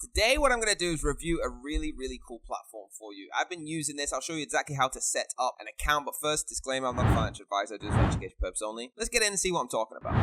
Today, what I'm going to do is review a really cool platform for you. I've been using this. I'll show you exactly how to set up an account. But first, disclaimer, I'm not a financial advisor. I do this for education purpose only. Let's get in and see what I'm talking about.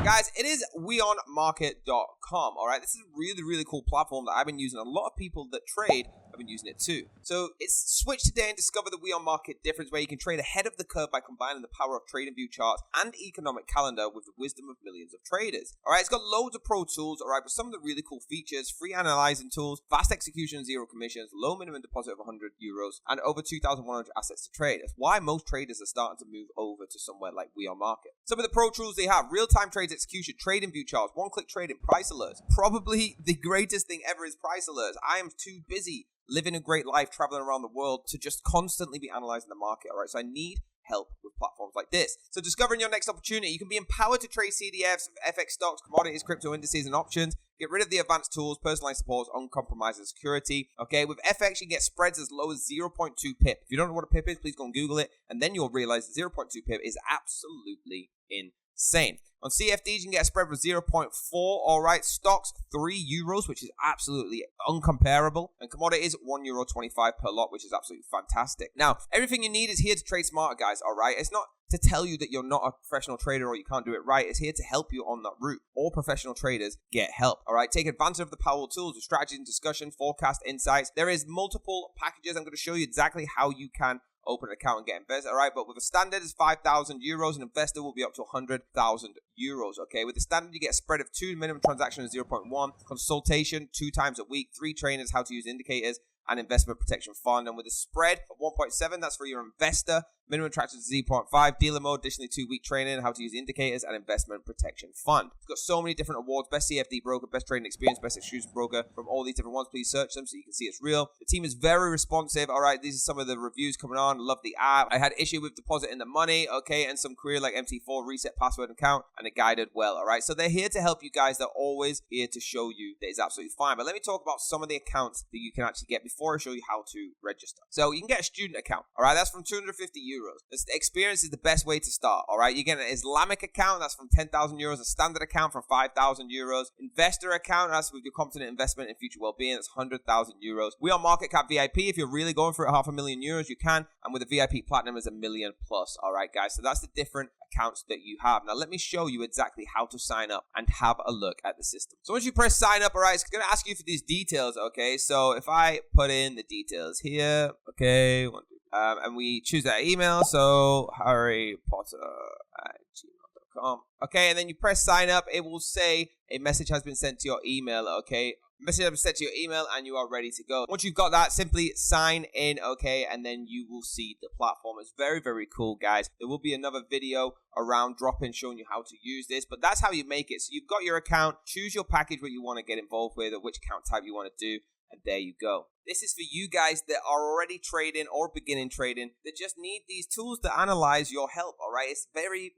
Guys, it is WeOnMarket.com, all right? This is a really cool platform that I've been using. A lot of people that trade have been using it too. So it's switched today and discover the WeOnMarket difference where you can trade ahead of the curve by combining the power of TradingView charts and economic calendar with the wisdom of millions of traders. All right, it's got loads of pro tools, all right, but some of the really cool features, free analyzing tools, fast execution, zero commissions, low minimum deposit of 100 euros, and over 2,100 assets to trade. That's why most traders are starting to move over to somewhere like WeOnMarket. Some of the pro tools they have: real-time trades execution, TradingView charts, one-click trading, price alerts. Probably the greatest thing ever is price alerts. I am too busy living a great life, traveling around the world to just constantly be analyzing the market, all right? So I need help with platforms like this. So discovering your next opportunity, you can be empowered to trade CDFs, FX stocks, commodities, crypto indices, and options. Get rid of the advanced tools, personalized support, uncompromising security. Okay, with FX, you get spreads as low as 0.2 pip. If you don't know what a pip is, please go and Google it, and then you'll realize that 0.2 pip is absolutely insane. On CFDs, you can get a spread of 0.4, all right. Stocks, 3 euros, which is absolutely uncomparable. And commodities, €1.25 per lot, which is absolutely fantastic. Now, everything you need is here to trade smarter, guys, all right? It's not to tell you that you're not a professional trader or you can't do it right. It's here to help you on that route. All professional traders get help, all right? Take advantage of the powerful tools with strategy and discussion, forecast, insights. There is multiple packages. I'm going to show you exactly how you can open an account and get invested, all right? But with a standard, it's 5,000 euros. An investor will be up to 100,000 euros, okay? With the standard, you get a spread of 2, minimum transaction is 0.1, consultation 2 times a week, 3 trainers, how to use indicators, and investment protection fund. And with a spread of 1.7, that's for your investor. Minimum transaction is 0.5, dealer mode, additionally 2-week training, how to use indicators, and investment protection fund. It's got so many different awards: best CFD broker, best trading experience, best execution broker. From all these different ones, please search them so you can see it's real. The team is very responsive, all right? These are some of the reviews coming on. Love the app. I had issue with depositing the money, okay, and some query like MT4, reset password account, and it guided well, all right? So they're here to help you guys. They're always here to show you that it's absolutely fine. But let me talk about some of the accounts that you can actually get before I show you how to register. So you can get a student account, all right? That's from 250 euros. This experience is the best way to start, all right? You get an Islamic account, that's from 10,000 euros. A standard account from 5,000 euros. Investor account, that's with your confident investment in future well-being, that's 100,000 euros. We are Market Cap VIP. If you're really going for it, €500,000, you can. And with a VIP Platinum, is $1 million plus, all right, guys? So that's the different accounts that you have. Now, let me show you exactly how to sign up and have a look at the system. So once you press sign up, all right, it's going to ask you for these details, okay? So if I put in the details here, okay, and we choose that email, so harrypotter@gmail.com. Okay, and then you press sign up. It will say a message has been sent to your email, okay? Message has been sent to your email and you are ready to go. Once you've got that, simply sign in, okay? And then you will see the platform. It's very cool, guys. There will be another video around drop-in showing you how to use this, but that's how you make it. So you've got your account, choose your package, what you want to get involved with, or which account type you want to do, and there you go. This is for you guys that are already trading or beginning trading that just need these tools to analyze your help, all right? It's very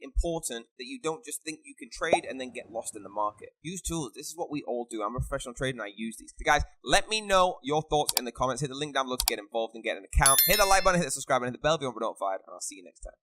important that you don't just think you can trade and then get lost in the market. Use tools. This is what we all do. I'm a professional trader and I use these. So guys, let me know your thoughts in the comments. Hit the link down below to get involved and get an account. Hit the like button, hit the subscribe button, hit the bell if you want to be notified, and I'll see you next time.